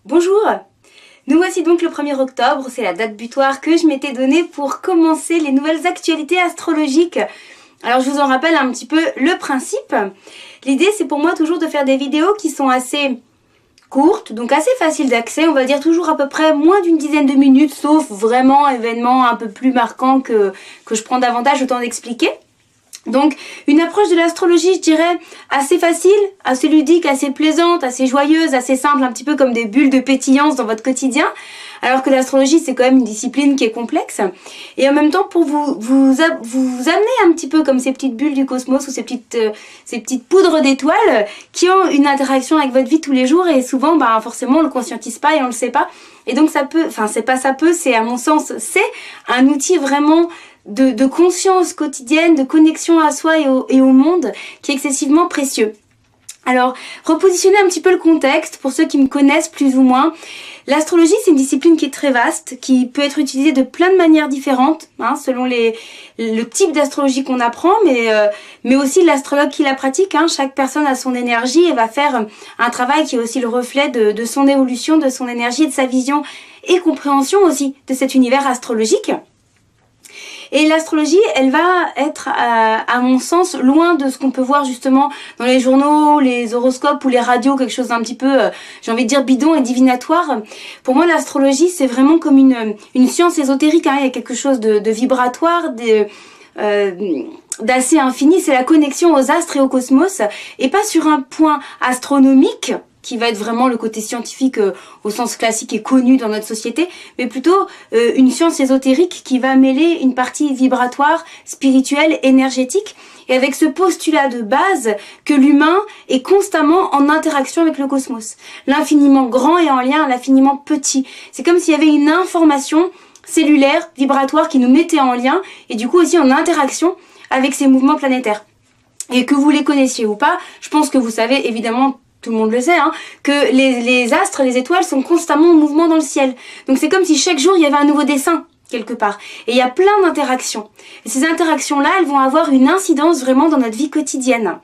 Bonjour! Nous voici donc le 1er octobre, c'est la date butoir que je m'étais donnée pour commencer les nouvelles actualités astrologiques. Alors je vous en rappelle un petit peu le principe. L'idée c'est pour moi toujours de faire des vidéos qui sont assez courtes, donc assez faciles d'accès, on va dire toujours à peu près moins d'une dizaine de minutes, sauf vraiment événements un peu plus marquants que je prends davantage le temps d'expliquer. Donc une approche de l'astrologie, je dirais, assez facile, assez ludique, assez plaisante, assez joyeuse, assez simple, un petit peu comme des bulles de pétillance dans votre quotidien, alors que l'astrologie c'est quand même une discipline qui est complexe, et en même temps pour vous amener un petit peu comme ces petites bulles du cosmos ou ces petites poudres d'étoiles qui ont une interaction avec votre vie tous les jours, et souvent forcément on le conscientise pas et on le sait pas, et donc ça peut, c'est à mon sens, c'est un outil vraiment de conscience quotidienne, de connexion à soi et au monde qui est excessivement précieux. Alors, repositionner un petit peu le contexte pour ceux qui me connaissent plus ou moins. L'astrologie, c'est une discipline qui est très vaste, qui peut être utilisée de plein de manières différentes, selon le type d'astrologie qu'on apprend, mais aussi l'astrologue qui la pratique. Chaque personne a son énergie et va faire un travail qui est aussi le reflet de son évolution, de son énergie, de sa vision et compréhension aussi de cet univers astrologique. Et l'astrologie, elle va être, à mon sens, loin de ce qu'on peut voir justement dans les journaux, les horoscopes ou les radios, quelque chose d'un petit peu, j'ai envie de dire, bidon et divinatoire. Pour moi, l'astrologie, c'est vraiment comme une science ésotérique. Il y a quelque chose de vibratoire, d'assez infini. C'est la connexion aux astres et au cosmos, et pas sur un point astronomique, qui va être vraiment le côté scientifique au sens classique et connu dans notre société, mais plutôt une science ésotérique qui va mêler une partie vibratoire, spirituelle, énergétique, et avec ce postulat de base que l'humain est constamment en interaction avec le cosmos. L'infiniment grand est en lien à l'infiniment petit. C'est comme s'il y avait une information cellulaire, vibratoire, qui nous mettait en lien, et du coup aussi en interaction avec ces mouvements planétaires. Et que vous les connaissiez ou pas, je pense que vous savez évidemment, tout le monde le sait, que les astres, les étoiles sont constamment en mouvement dans le ciel. Donc c'est comme si chaque jour il y avait un nouveau dessin, quelque part. Et il y a plein d'interactions. Et ces interactions-là, elles vont avoir une incidence vraiment dans notre vie quotidienne.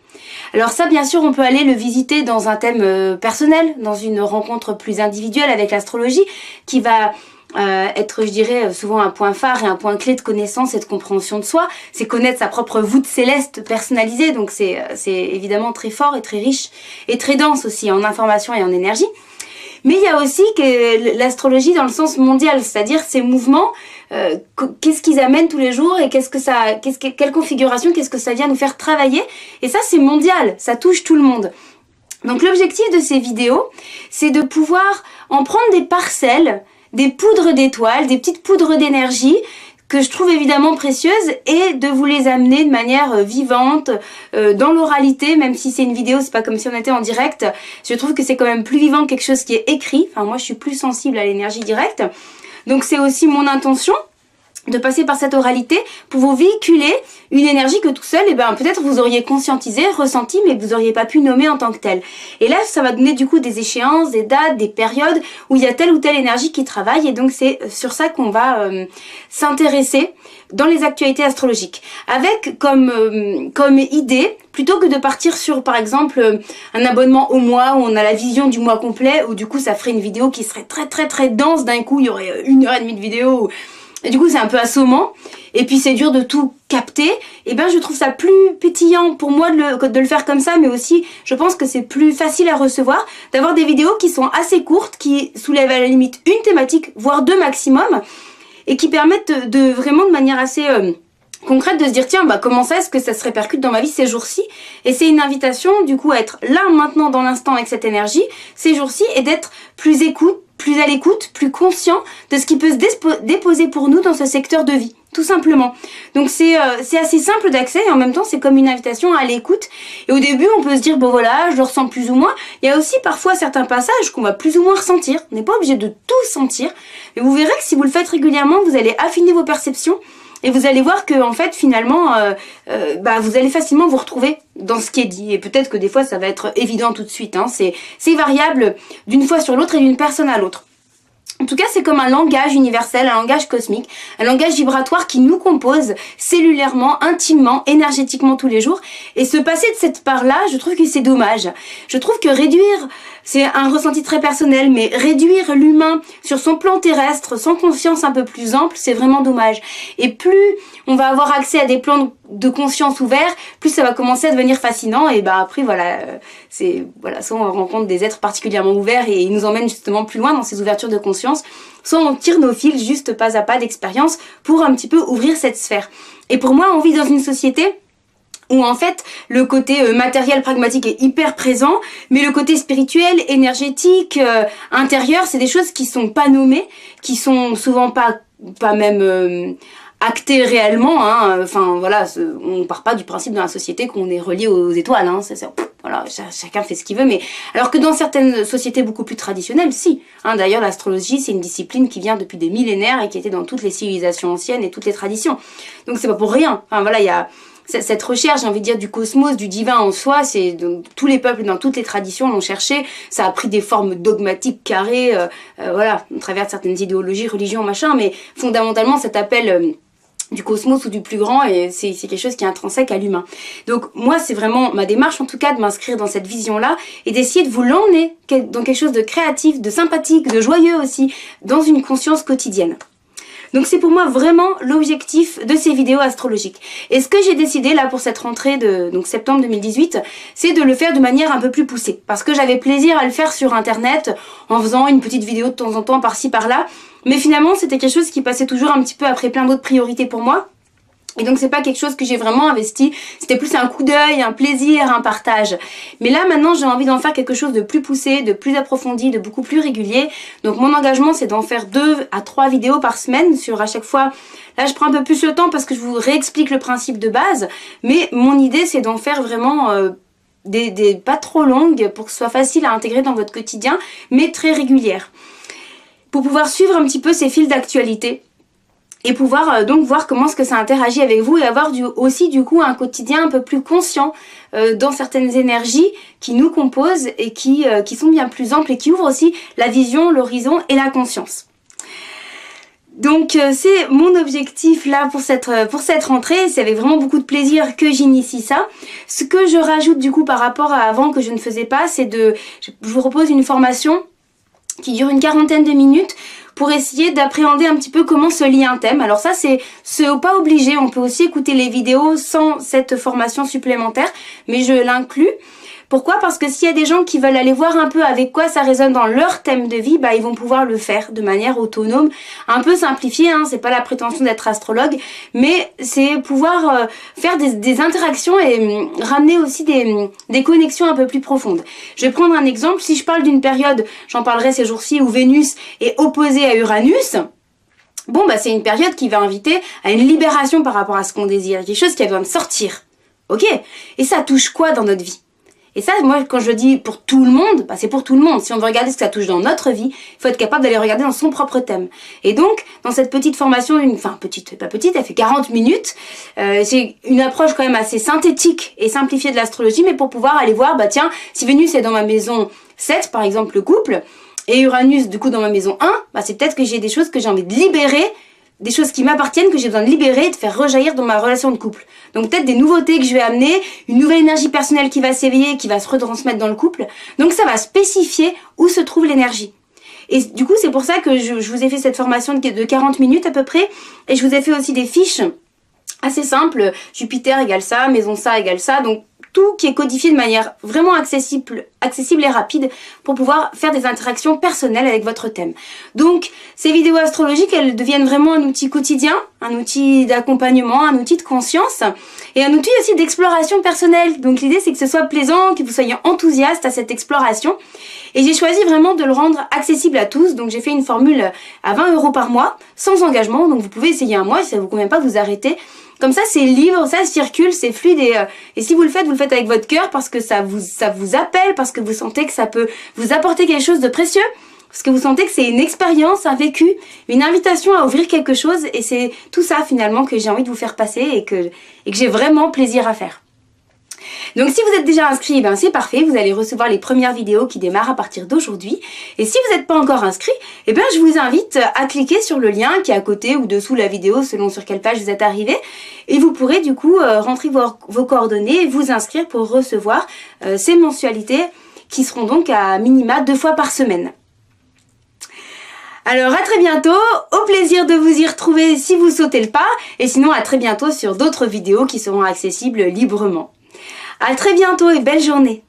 Alors ça, bien sûr, on peut aller le visiter dans un thème personnel, dans une rencontre plus individuelle avec l'astrologie, qui va être, je dirais, souvent un point phare et un point clé de connaissance et de compréhension de soi. C'est connaître sa propre voûte céleste personnalisée, donc c'est évidemment très fort et très riche et très dense aussi en information et en énergie. Mais il y a aussi que l'astrologie dans le sens mondial, c'est-à-dire ces mouvements, qu'est-ce qu'ils amènent tous les jours et quelle configuration, qu'est-ce que ça vient nous faire travailler. Et ça, c'est mondial, ça touche tout le monde. Donc l'objectif de ces vidéos, c'est de pouvoir en prendre des parcelles, des poudres d'étoiles, des petites poudres d'énergie que je trouve évidemment précieuses, et de vous les amener de manière vivante, dans l'oralité, même si c'est une vidéo, c'est pas comme si on était en direct. Je trouve que c'est quand même plus vivant que quelque chose qui est écrit. Enfin, moi je suis plus sensible à l'énergie directe. Donc c'est aussi mon intention de passer par cette oralité pour vous véhiculer une énergie que tout seul, peut-être vous auriez conscientisé, ressenti, mais que vous auriez pas pu nommer en tant que telle. Et là, ça va donner du coup des échéances, des dates, des périodes où il y a telle ou telle énergie qui travaille, et donc c'est sur ça qu'on va s'intéresser dans les actualités astrologiques. Avec comme idée, plutôt que de partir sur, par exemple, un abonnement au mois où on a la vision du mois complet, où du coup ça ferait une vidéo qui serait très très très dense d'un coup, il y aurait 1h30 de vidéo, et du coup c'est un peu assommant, et puis c'est dur de tout capter. Et je trouve ça plus pétillant pour moi de le faire comme ça, mais aussi je pense que c'est plus facile à recevoir d'avoir des vidéos qui sont assez courtes, qui soulèvent à la limite une thématique, voire deux maximum, et qui permettent de vraiment de manière assez concrète de se dire tiens comment ça est-ce que ça se répercute dans ma vie ces jours-ci. Et c'est une invitation du coup à être là maintenant dans l'instant avec cette énergie ces jours-ci, et d'être plus à l'écoute, plus conscient de ce qui peut se déposer pour nous dans ce secteur de vie, tout simplement. Donc c'est assez simple d'accès, et en même temps c'est comme une invitation à l'écoute. Et au début on peut se dire bon voilà, je le ressens plus ou moins. Il y a aussi parfois certains passages qu'on va plus ou moins ressentir. On n'est pas obligé de tout sentir, mais vous verrez que si vous le faites régulièrement, vous allez affiner vos perceptions. Et vous allez voir que en fait finalement vous allez facilement vous retrouver dans ce qui est dit. Et peut-être que des fois ça va être évident tout de suite, c'est variable d'une fois sur l'autre et d'une personne à l'autre. En tout cas, c'est comme un langage universel, un langage cosmique, un langage vibratoire qui nous compose cellulairement, intimement, énergétiquement tous les jours. Et se passer de cette part-là, je trouve que c'est dommage. Je trouve que réduire, c'est un ressenti très personnel, mais réduire l'humain sur son plan terrestre, sans conscience un peu plus ample, c'est vraiment dommage. Et plus on va avoir accès à des plans de conscience ouverts, plus ça va commencer à devenir fascinant. Et bah après, voilà, soit on rencontre des êtres particulièrement ouverts et ils nous emmènent justement plus loin dans ces ouvertures de conscience, soit on tire nos fils juste pas à pas d'expérience pour un petit peu ouvrir cette sphère. Et pour moi, on vit dans une société où en fait le côté matériel pragmatique est hyper présent, mais le côté spirituel, énergétique, intérieur, c'est des choses qui sont pas nommées, qui sont souvent pas même actées réellement, hein. Enfin voilà, on part pas du principe dans la société qu'on est relié aux étoiles, hein. Voilà, chacun fait ce qu'il veut, mais alors que dans certaines sociétés beaucoup plus traditionnelles, si. Hein, d'ailleurs, l'astrologie, c'est une discipline qui vient depuis des millénaires et qui était dans toutes les civilisations anciennes et toutes les traditions. Donc c'est pas pour rien. Enfin voilà, il y a cette recherche, j'ai envie de dire, du cosmos, du divin en soi, tous les peuples dans toutes les traditions l'ont cherché. Ça a pris des formes dogmatiques, carrées, voilà, à travers certaines idéologies, religions, machin, mais fondamentalement, cet appel du cosmos ou du plus grand, et c'est quelque chose qui est intrinsèque à l'humain. Donc moi, c'est vraiment ma démarche en tout cas de m'inscrire dans cette vision-là et d'essayer de vous l'emmener dans quelque chose de créatif, de sympathique, de joyeux aussi, dans une conscience quotidienne. Donc c'est pour moi vraiment l'objectif de ces vidéos astrologiques. Et ce que j'ai décidé là pour cette rentrée de septembre 2018, c'est de le faire de manière un peu plus poussée. Parce que j'avais plaisir à le faire sur internet, en faisant une petite vidéo de temps en temps par-ci par-là. Mais finalement c'était quelque chose qui passait toujours un petit peu après plein d'autres priorités pour moi. Et donc c'est pas quelque chose que j'ai vraiment investi, c'était plus un coup d'œil, un plaisir, un partage. Mais là maintenant j'ai envie d'en faire quelque chose de plus poussé, de plus approfondi, de beaucoup plus régulier. Donc mon engagement c'est d'en faire 2 à 3 vidéos par semaine sur à chaque fois. Là je prends un peu plus le temps parce que je vous réexplique le principe de base. Mais mon idée c'est d'en faire vraiment des pas trop longues pour que ce soit facile à intégrer dans votre quotidien, mais très régulières. Pour pouvoir suivre un petit peu ces fils d'actualité. Et pouvoir donc voir comment est-ce que ça interagit avec vous et avoir aussi du coup un quotidien un peu plus conscient dans certaines énergies qui nous composent et qui sont bien plus amples et qui ouvrent aussi la vision, l'horizon et la conscience. Donc c'est mon objectif là pour cette rentrée, c'est avec vraiment beaucoup de plaisir que j'initie ça. Ce que je rajoute du coup par rapport à avant que je ne faisais pas, c'est je vous propose une formation qui dure une quarantaine de minutes pour essayer d'appréhender un petit peu comment se lie un thème. Alors ça c'est pas obligé, on peut aussi écouter les vidéos sans cette formation supplémentaire, mais je l'inclus. Pourquoi? Parce que s'il y a des gens qui veulent aller voir un peu avec quoi ça résonne dans leur thème de vie, bah ils vont pouvoir le faire de manière autonome, un peu simplifiée, hein, c'est pas la prétention d'être astrologue, mais c'est pouvoir faire des interactions et ramener aussi des connexions un peu plus profondes. Je vais prendre un exemple, si je parle d'une période, j'en parlerai ces jours-ci, où Vénus est opposée à Uranus. Bon bah c'est une période qui va inviter à une libération par rapport à ce qu'on désire, quelque chose qui a besoin de sortir. Ok? Et ça touche quoi dans notre vie? Et ça, moi, quand je dis pour tout le monde, bah, c'est pour tout le monde. Si on veut regarder ce que ça touche dans notre vie, il faut être capable d'aller regarder dans son propre thème. Et donc, dans cette petite formation, pas petite, elle fait 40 minutes, j'ai une approche quand même assez synthétique et simplifiée de l'astrologie, mais pour pouvoir aller voir, bah tiens, si Vénus est dans ma maison 7, par exemple, le couple, et Uranus, du coup, dans ma maison 1, bah c'est peut-être que j'ai des choses que j'ai envie de libérer, des choses qui m'appartiennent, que j'ai besoin de libérer et de faire rejaillir dans ma relation de couple. Donc peut-être des nouveautés que je vais amener, une nouvelle énergie personnelle qui va s'éveiller, qui va se retransmettre dans le couple. Donc ça va spécifier où se trouve l'énergie. Et du coup, c'est pour ça que je vous ai fait cette formation de 40 minutes à peu près. Et je vous ai fait aussi des fiches assez simples. Jupiter égale ça, maison ça égale ça. Donc tout qui est codifié de manière vraiment accessible et rapide pour pouvoir faire des interactions personnelles avec votre thème. Donc ces vidéos astrologiques, elles deviennent vraiment un outil quotidien, un outil d'accompagnement, un outil de conscience et un outil aussi d'exploration personnelle. Donc l'idée c'est que ce soit plaisant, que vous soyez enthousiaste à cette exploration. Et j'ai choisi vraiment de le rendre accessible à tous. Donc j'ai fait une formule à 20 € par mois, sans engagement. Donc vous pouvez essayer un mois, si ça vous convient pas, vous arrêtez. Comme ça, c'est libre, ça circule, c'est fluide et si vous le faites avec votre cœur parce que ça vous appelle, parce que vous sentez que ça peut vous apporter quelque chose de précieux, parce que vous sentez que c'est une expérience, un vécu, une invitation à ouvrir quelque chose et c'est tout ça finalement que j'ai envie de vous faire passer et que j'ai vraiment plaisir à faire. Donc si vous êtes déjà inscrit, ben c'est parfait, vous allez recevoir les premières vidéos qui démarrent à partir d'aujourd'hui. Et si vous n'êtes pas encore inscrit, eh ben je vous invite à cliquer sur le lien qui est à côté ou dessous la vidéo selon sur quelle page vous êtes arrivé. Et vous pourrez du coup rentrer vos coordonnées et vous inscrire pour recevoir ces mensualités qui seront donc à minima 2 fois par semaine. Alors à très bientôt, au plaisir de vous y retrouver si vous sautez le pas, et sinon à très bientôt sur d'autres vidéos qui seront accessibles librement. À très bientôt et belle journée!